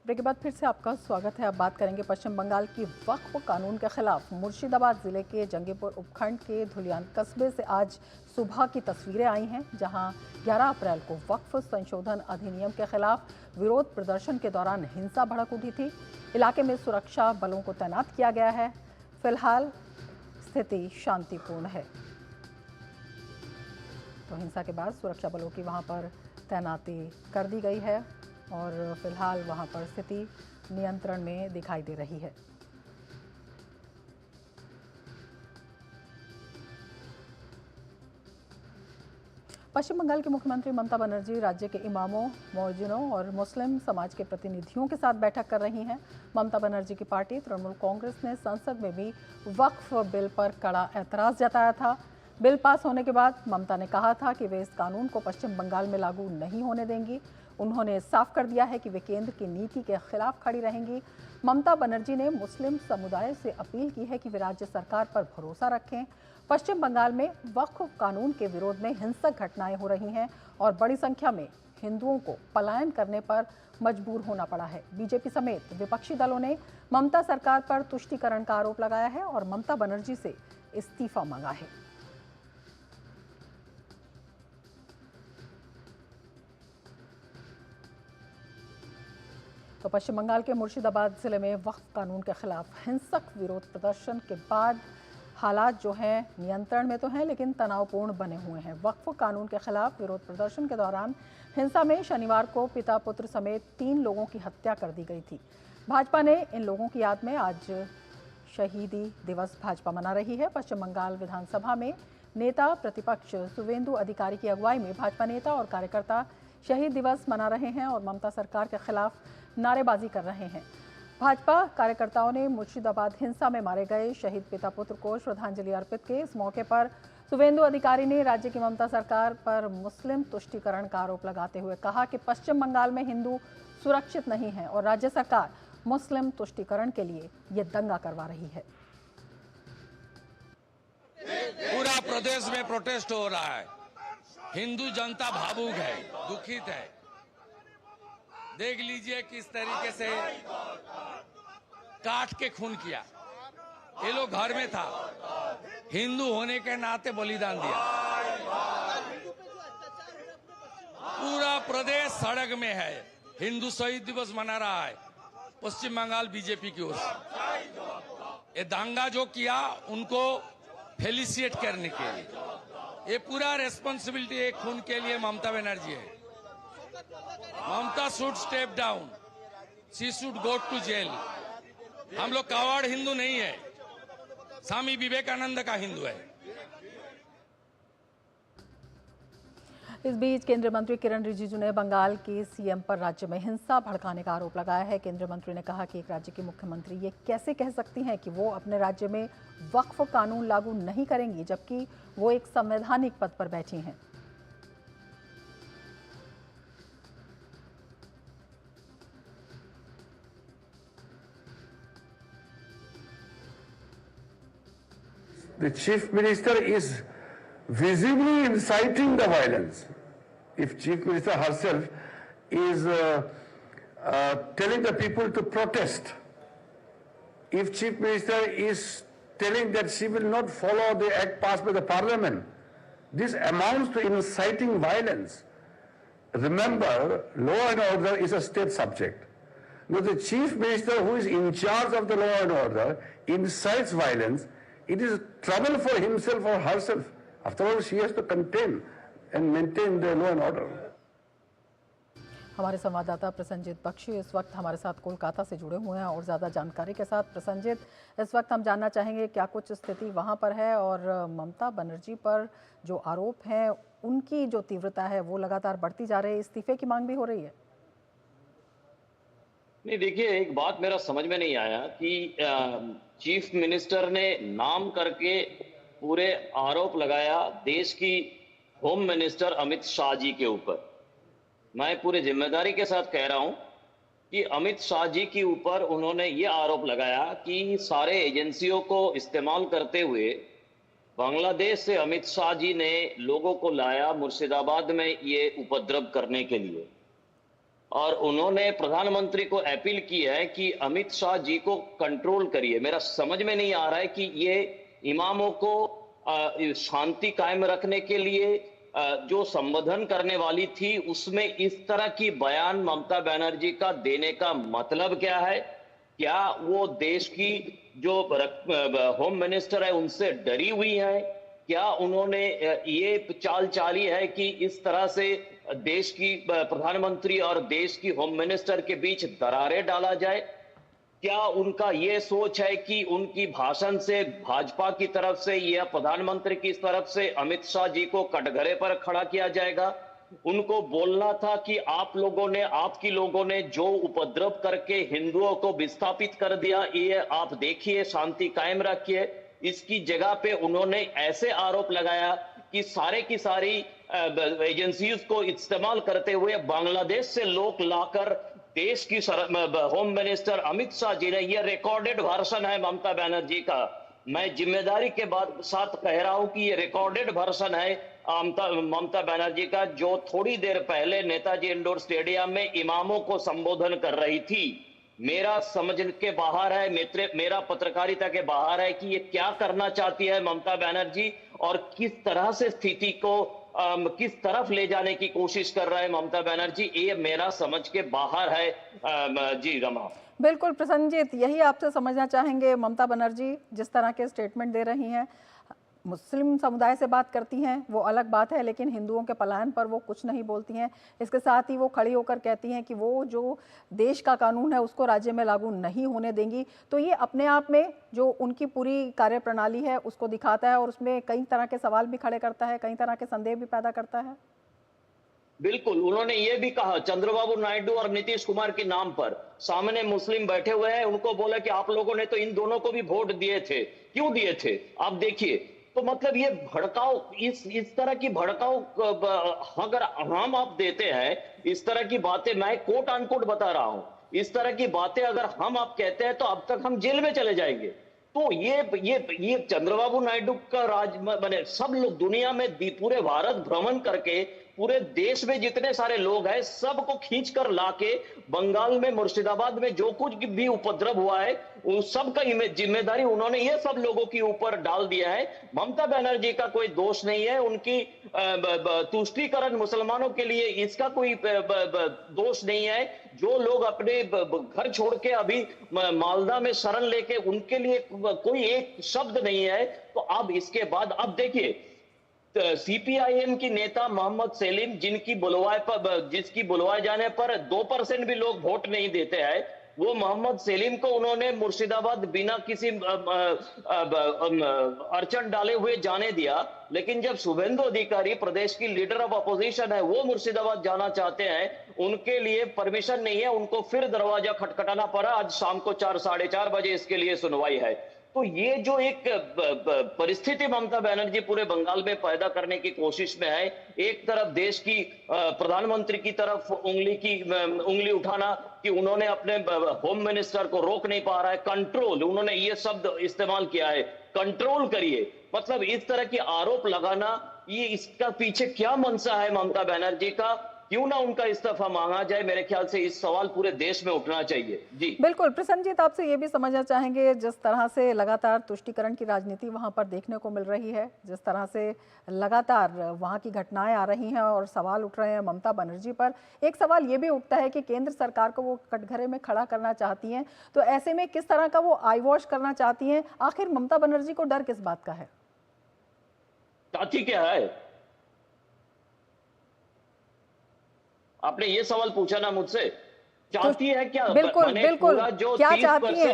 Break के बाद फिर से आपका स्वागत है। अब बात करेंगे पश्चिम बंगाल की वक्फ कानून के खिलाफ मुर्शिदाबाद जिले के जंगीपुर उपखंड के धुलियान कस्बे से आज सुबह की तस्वीरें आई हैं, जहां 11 अप्रैल को वक्फ संशोधन अधिनियम के खिलाफ विरोध प्रदर्शन के दौरान हिंसा भड़क उठी थी। इलाके में सुरक्षा बलों को तैनात किया गया है। फिलहाल स्थिति शांतिपूर्ण है। तो हिंसा के बाद सुरक्षा बलों की वहां पर तैनाती कर दी गई है और फिलहाल वहां पर स्थिति नियंत्रण में दिखाई दे रही है। पश्चिम बंगाल की मुख्यमंत्री ममता बनर्जी राज्य के इमामों, मौजिनों और मुस्लिम समाज के प्रतिनिधियों के साथ बैठक कर रही हैं। ममता बनर्जी की पार्टी तृणमूल कांग्रेस ने संसद में भी वक्फ बिल पर कड़ा ऐतराज जताया था। बिल पास होने के बाद ममता ने कहा था कि वे इस कानून को पश्चिम बंगाल में लागू नहीं होने देंगी। उन्होंने साफ कर दिया है कि वे केंद्र की नीति के खिलाफ खड़ी रहेंगी। ममता बनर्जी ने मुस्लिम समुदाय से अपील की है कि वे राज्य सरकार पर भरोसा रखें। पश्चिम बंगाल में वक्फ कानून के विरोध में हिंसक घटनाएं हो रही हैं और बड़ी संख्या में हिंदुओं को पलायन करने पर मजबूर होना पड़ा है। बीजेपी समेत विपक्षी दलों ने ममता सरकार पर तुष्टीकरण का आरोप लगाया है और ममता बनर्जी से इस्तीफा मांगा है। तो पश्चिम बंगाल के मुर्शिदाबाद जिले में वक्फ कानून के खिलाफ हिंसक विरोध प्रदर्शन के बाद हालात जो हैं नियंत्रण में तो हैं, लेकिन तनावपूर्ण बने हुए हैं। वक्फ कानून के खिलाफ विरोध प्रदर्शन के दौरान हिंसा में शनिवार को पिता पुत्र समेत 3 लोगों की हत्या कर दी गई थी। भाजपा ने इन लोगों की याद में आज शहीदी दिवस भाजपा मना रही है। पश्चिम बंगाल विधानसभा में नेता प्रतिपक्ष शुवेंदु अधिकारी की अगुवाई में भाजपा नेता और कार्यकर्ता शहीद दिवस मना रहे हैं और ममता सरकार के खिलाफ नारेबाजी कर रहे हैं। भाजपा कार्यकर्ताओं ने मुर्शिदाबाद हिंसा में मारे गए शहीद पिता पुत्र को श्रद्धांजलि अर्पित की। इस मौके पर शुवेंदु अधिकारी ने राज्य की ममता सरकार पर मुस्लिम तुष्टीकरण का आरोप लगाते हुए कहा कि पश्चिम बंगाल में हिंदू सुरक्षित नहीं है और राज्य सरकार मुस्लिम तुष्टीकरण के लिए ये दंगा करवा रही है। पूरा प्रदेश में प्रोटेस्ट हो रहा है। हिंदू जनता भावुक है, दुखित है। देख लीजिए किस तरीके से काट के खून किया। ये लोग घर में था, हिंदू होने के नाते बलिदान दिया। पूरा प्रदेश सड़क में है, हिंदू शहीद दिवस मना रहा है पश्चिम बंगाल बीजेपी की ओर से। ये दंगा जो किया उनको फेलिसिएट करने के लिए, ये पूरा रेस्पॉन्सिबिलिटी एक खून के लिए ममता बनर्जी है। Mamata should step down, she should go to jail. हम लोग कावड़ हिंदू नहीं है, स्वामी विवेकानंद का हिंदू है। इस बीच केंद्रीय मंत्री किरण रिजिजू ने बंगाल की सीएम पर राज्य में हिंसा भड़काने का आरोप लगाया है। केंद्रीय मंत्री ने कहा कि एक राज्य की मुख्यमंत्री ये कैसे कह सकती हैं कि वो अपने राज्य में वक्फ कानून लागू नहीं करेंगी, जबकि वो एक संवैधानिक पद पर बैठी हैं। The chief minister is visibly inciting the violence. If chief minister herself is telling the people to protest, if chief minister is telling that she will not follow the act passed by the parliament, this amounts to inciting violence. Remember, law and order is a state subject. Now the chief minister who is in charge of the law and order incites violence. It is trouble for himself or herself. After all, she has to contain and maintain the law and order. हमारे संवाददाता प्रसन्नजीत बख्शी इस वक्त हमारे साथ कोलकाता से जुड़े हुए हैं और ज़्यादा जानकारी के साथ। प्रसन्नजीत, इस वक्त हम जानना चाहेंगे क्या कुछ स्थिति वहां पर है और ममता बनर्जी पर जो आरोप हैं उनकी जो तीव्रता है वो लगातार बढ़ती जा रही है, इस्तीफे की मांग भी हो रही है। नहीं, देखिए, एक बात मेरा समझ में नहीं आया कि चीफ मिनिस्टर ने नाम करके पूरे आरोप लगाया देश की होम मिनिस्टर अमित शाह जी के ऊपर। मैं पूरी जिम्मेदारी के साथ कह रहा हूं कि अमित शाह जी के ऊपर उन्होंने ये आरोप लगाया कि सारे एजेंसियों को इस्तेमाल करते हुए बांग्लादेश से अमित शाह जी ने लोगों को लाया मुर्शिदाबाद में ये उपद्रव करने के लिए। और उन्होंने प्रधानमंत्री को अपील की है कि अमित शाह जी को कंट्रोल करिए। मेरा समझ में नहीं आ रहा है कि ये इमामों को शांति कायम रखने के लिए जो संबोधन करने वाली थी उसमें इस तरह की बयान ममता बनर्जी का देने का मतलब क्या है? क्या वो देश की जो होम मिनिस्टर है उनसे डरी हुई है? क्या उन्होंने ये चाल चाली है कि इस तरह से देश की प्रधानमंत्री और देश की होम मिनिस्टर के बीच दरारें डाला जाए? क्या उनका ये सोच है कि उनकी भाषण से भाजपा की तरफ से या प्रधानमंत्री की तरफ से अमित शाह जी को कटघरे पर खड़ा किया जाएगा? उनको बोलना था कि आपकी लोगों ने जो उपद्रव करके हिंदुओं को विस्थापित कर दिया, ये आप देखिए, शांति कायम रखिए। इसकी जगह पे उन्होंने ऐसे आरोप लगाया कि सारे की सारी एजेंसीज को इस्तेमाल करते हुए बांग्लादेश से लोग लाकर देश की होम मिनिस्टर अमित शाह जी ने, यह रिकॉर्डेड वर्जन है ममता बनर्जी का, मैं जिम्मेदारी के साथ कह रहा हूं कि ये रिकॉर्डेड वर्जन है ममता बनर्जी का, जो थोड़ी देर पहले नेताजी इंडोर स्टेडियम में इमामों को संबोधन कर रही थी। मेरा समझ के बाहर है, मेरा पत्रकारिता के बाहर है कि ये क्या करना चाहती है ममता बनर्जी और किस तरह से स्थिति को किस तरफ ले जाने की कोशिश कर रहा है ममता बनर्जी, ये मेरा समझ के बाहर है। जी रमा। बिल्कुल प्रसन्नजीत, यही आपसे समझना चाहेंगे। ममता बनर्जी जिस तरह के स्टेटमेंट दे रही हैं, मुस्लिम समुदाय से बात करती हैं वो अलग बात है, लेकिन हिंदुओं के पलायन पर वो कुछ नहीं बोलती हैं। इसके साथ ही वो खड़ी होकर कहती हैं कि वो जो देश का कानून है उसको राज्य में लागू नहीं होने देंगी। तो ये अपने आप में जो उनकी पूरी कार्यप्रणाली है उसको दिखाता है और उसमें कई तरह के सवाल भी खड़े करता है, कई तरह के संदेह भी पैदा करता है। बिल्कुल, उन्होंने ये भी कहा चंद्रबाबू नायडू और नीतीश कुमार के नाम पर, सामने मुस्लिम बैठे हुए हैं, उनको बोला कि आप लोगों ने तो इन दोनों को भी वोट दिए थे, क्यों दिए थे आप देखिए। तो मतलब ये भड़काऊ, इस तरह की भड़काऊ अगर हम आप देते हैं, इस तरह की बातें, मैं कोट अनकोट बता रहा हूं, इस तरह की बातें अगर हम आप कहते हैं तो अब तक हम जेल में चले जाएंगे। तो ये चंद्रबाबू नायडू का राज बने, सब लोग दुनिया में पूरे भारत भ्रमण करके पूरे देश में जितने सारे लोग हैं सबको खींच कर लाके बंगाल में मुर्शिदाबाद में जो कुछ भी उपद्रव हुआ है उस सब का जिम्मेदारी उन्होंने ये सब लोगों के ऊपर डाल दिया है। ममता बनर्जी का कोई दोष नहीं है, उनकी तुष्टीकरण मुसलमानों के लिए इसका कोई दोष नहीं है। जो लोग अपने घर छोड़ के अभी मालदा में शरण लेके, उनके लिए कोई एक शब्द नहीं है। तो अब इसके बाद अब देखिए, सीपीआईएम की नेता मोहम्मद सेलिम, जिसकी बुलवाए जाने पर 2% भी लोग वोट नहीं देते हैं, वो मोहम्मद सेलिम को उन्होंने मुर्शिदाबाद बिना किसी अड़चन डाले हुए जाने दिया। लेकिन जब शुभेंदु अधिकारी प्रदेश की लीडर ऑफ अपोजिशन है, वो मुर्शिदाबाद जाना चाहते हैं, उनके लिए परमिशन नहीं है, उनको फिर दरवाजा खटखटाना पड़ा। आज शाम को 4 साढ़े 4 बजे इसके लिए सुनवाई है। तो ये जो एक परिस्थिति ममता बनर्जी पूरे बंगाल में पैदा करने की कोशिश में है, एक तरफ देश की प्रधानमंत्री की तरफ उंगली उठाना कि उन्होंने अपने होम मिनिस्टर को रोक नहीं पा रहा है, कंट्रोल, उन्होंने ये शब्द इस्तेमाल किया है, कंट्रोल करिए, मतलब इस तरह की आरोप लगाना, ये इसका पीछे क्या मंशा है ममता बनर्जी का? क्यों ना उनका इस्तीफा मांगा जाए? मेरे ख्याल से इस सवाल पूरे देश में उठना चाहिए। जी बिल्कुल प्रसन्नजीत, आपसे ये भी समझना चाहेंगे, जिस तरह से लगातार तुष्टीकरण की राजनीति वहां पर देखने को मिल रही है, जिस तरह से लगातार वहां की घटनाएं आ रही हैं और सवाल उठ रहे हैं ममता बनर्जी पर, एक सवाल ये भी उठता है कि केंद्र सरकार को वो कटघरे में खड़ा करना चाहती हैं, तो ऐसे में किस तरह का वो आई वॉश करना चाहती हैं? आखिर ममता बनर्जी को डर किस बात का है? चाहती क्या है? आपने ये सवाल पूछा ना मुझसे, चाहती है क्या? बिल्कुल बिल्कुल, क्या चाहती है?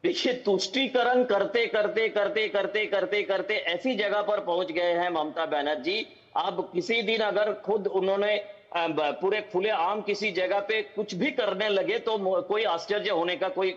देखिए, तुष्टीकरण करते करते करते करते करते करते ऐसी जगह पर पहुंच गए हैं ममता बनर्जी। अब किसी दिन अगर खुद उन्होंने पूरे खुले आम किसी जगह पे कुछ भी करने लगे तो कोई आश्चर्य होने का कोई,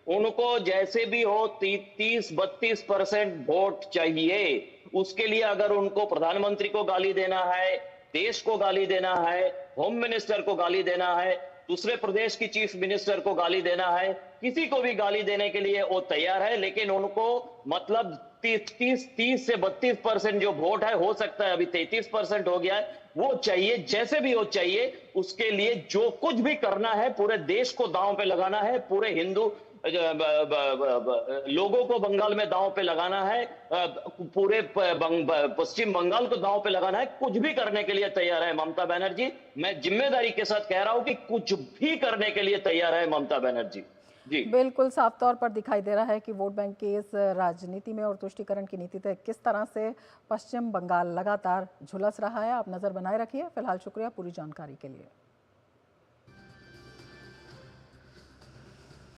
उनको जैसे भी हो 30-32% वोट चाहिए। उसके लिए अगर उनको प्रधानमंत्री को गाली देना है, देश को गाली देना है, होम मिनिस्टर को गाली देना है, दूसरे प्रदेश की चीफ मिनिस्टर को गाली देना है, किसी को भी गाली देने के लिए वो तैयार है। लेकिन उनको मतलब 30 से 32% जो वोट है, हो सकता है अभी 33% हो गया है, वो चाहिए, जैसे भी हो चाहिए। उसके लिए जो कुछ भी करना है, पूरे देश को दांव पे लगाना है, पूरे हिंदू लोगों को बंगाल में दांव पे लगाना है, पूरे पश्चिम बंगाल को दांव पे लगाना है। कुछ भी करने के लिए तैयार है ममता बनर्जी। मैं जिम्मेदारी के साथ कह रहा हूं कि कुछ भी करने के लिए तैयार है ममता बनर्जी जी। बिल्कुल साफ तौर पर दिखाई दे रहा है कि वोट बैंक की इस राजनीति में और तुष्टीकरण की नीति तक किस तरह से पश्चिम बंगाल लगातार झुलस रहा है। आप नजर बनाए रखिए। फिलहाल शुक्रिया पूरी जानकारी के लिए।